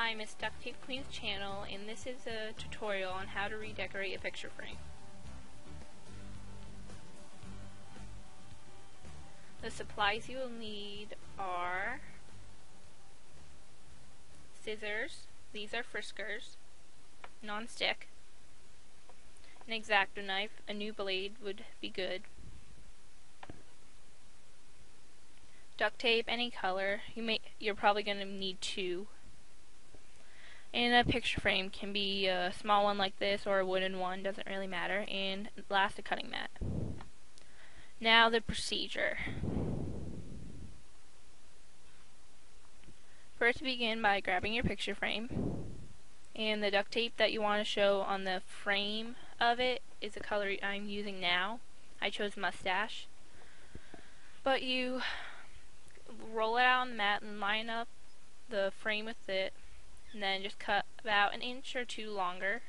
Hi, Miss Duct Tape Queen's channel, and this is a tutorial on how to redecorate a picture frame. The supplies you will need are scissors, these are Friskers, non-stick, an X-Acto knife, a new blade would be good, duct tape, any color, you're probably going to need 2. And a picture frame can be a small one like this or a wooden one, doesn't really matter, and last a cutting mat. Now the procedure. First begin by grabbing your picture frame, and the duct tape that you want to show on the frame of it is the color I'm using now. I chose mustache. But you roll it out on the mat and line up the frame with it, and then just cut about 1 inch or 2 longer,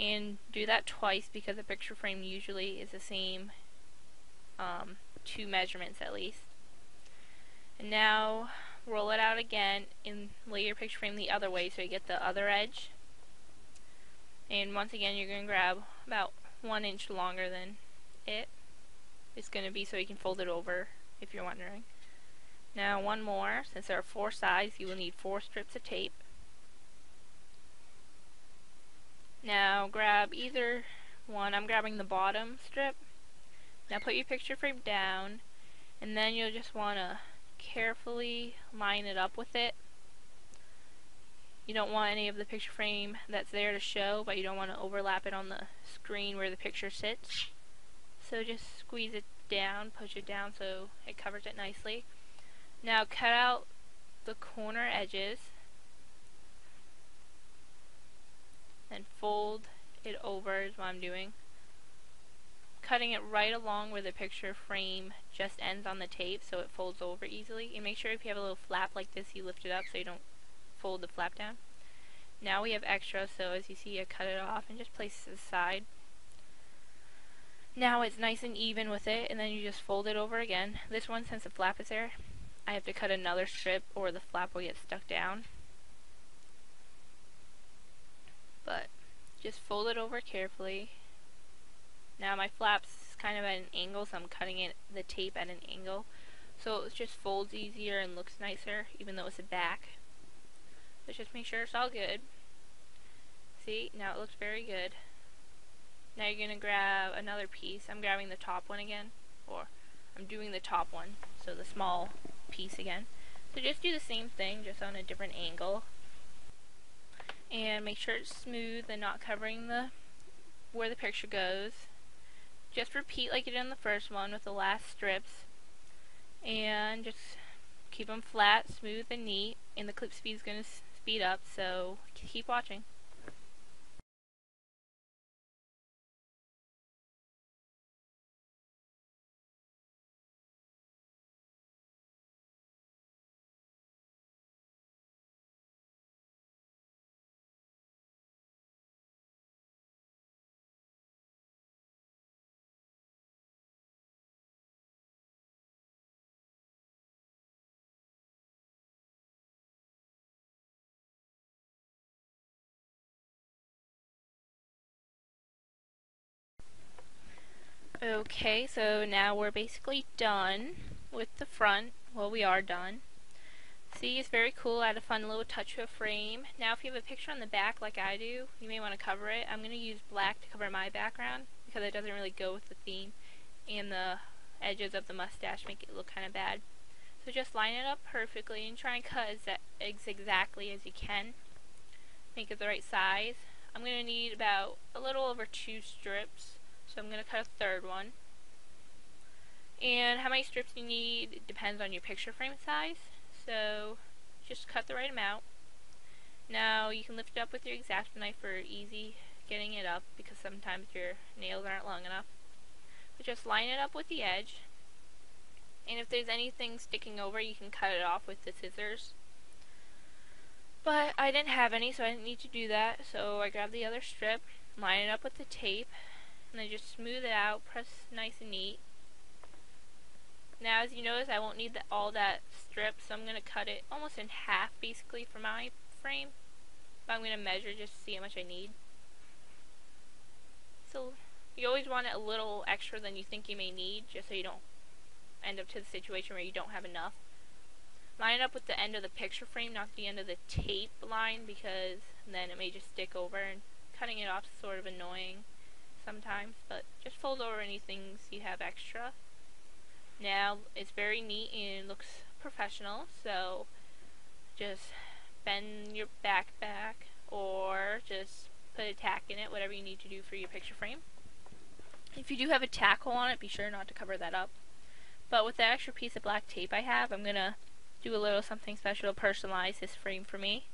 and do that twice because the picture frame usually is the same 2 measurements at least. And now roll it out again and lay your picture frame the other way so you get the other edge, and once again you're going to grab about 1 inch longer than it's going to be, so you can fold it over if you're wondering. Now one more, since there are 4 sides you will need 4 strips of tape. Now grab either one. I'm grabbing the bottom strip. Now put your picture frame down, and then you'll just want to carefully line it up with it. You don't want any of the picture frame that's there to show, but you don't want to overlap it on the screen where the picture sits. So just squeeze it down, push it down so it covers it nicely. Now cut out the corner edges and fold it over is what I'm doing. Cutting it right along where the picture frame just ends on the tape so it folds over easily. And make sure if you have a little flap like this you lift it up so you don't fold the flap down. Now we have extra, so as you see I cut it off and just place it aside. Now it's nice and even with it, and then you just fold it over again. This one, since the flap is there, I have to cut another strip or the flap will get stuck down. But just fold it over carefully. Now my flap's kind of at an angle, so I'm cutting the tape at an angle, so it just folds easier and looks nicer even though it's a back. Let's just make sure it's all good. See, now it looks very good. Now you're going to grab another piece. I'm grabbing the top one again, or I'm doing the top one, so the small piece again. So just do the same thing, just on a different angle. And make sure it's smooth and not covering where the picture goes. Just repeat like you did in the first one with the last strips. And just keep them flat, smooth, and neat. And the clip speed is going to speed up, so keep watching. Okay, so now we're basically done with the front. Well, we are done. See, it's very cool. I had a fun little touch to a frame. Now if you have a picture on the back like I do, you may want to cover it. I'm going to use black to cover my background because it doesn't really go with the theme, and the edges of the mustache make it look kind of bad. So just line it up perfectly and try and cut as exactly as you can. Make it the right size. I'm going to need about a little over 2 strips. So I'm going to cut a 3rd one. And how many strips you need depends on your picture frame size. So just cut the right amount. Now you can lift it up with your X-Acto knife for easy getting it up because sometimes your nails aren't long enough. But just line it up with the edge. And if there's anything sticking over, you can cut it off with the scissors. But I didn't have any, so I didn't need to do that. So I grabbed the other strip, line it up with the tape, and then just smooth it out, press nice and neat. Now as you notice, I won't need all that strip, so I'm going to cut it almost in half basically for my frame. But I'm going to measure just to see how much I need. So you always want it a little extra than you think you may need, just so you don't end up to the situation where you don't have enough. Line it up with the end of the picture frame, not the end of the tape line, because then it may just stick over, and cutting it off is sort of annoying sometimes, but just fold over any things you have extra. Now it's very neat and looks professional, so just bend your back or just put a tack in it, whatever you need to do for your picture frame. If you do have a tack hole on it, be sure not to cover that up. But with the extra piece of black tape I have, I'm going to do a little something special to personalize this frame for me.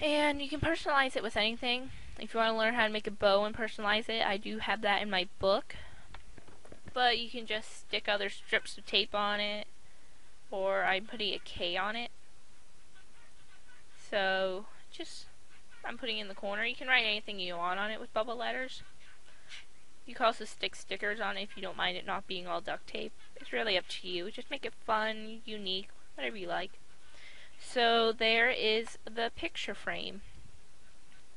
And you can personalize it with anything. If you want to learn how to make a bow and personalize it, I do have that in my book. But you can just stick other strips of tape on it, or I'm putting a K on it. So just, I'm putting it in the corner. You can write anything you want on it with bubble letters. You can also stick stickers on it if you don't mind it not being all duct tape. It's really up to you. Just make it fun, unique, whatever you like. So there is the picture frame.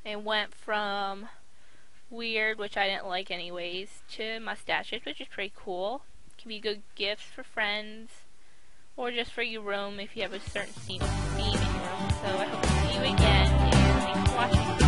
It went from weird, which I didn't like anyways, to mustaches, which is pretty cool. Can be good gifts for friends, or just for your room if you have a certain theme in your room. So I hope to see you again, and thanks for watching.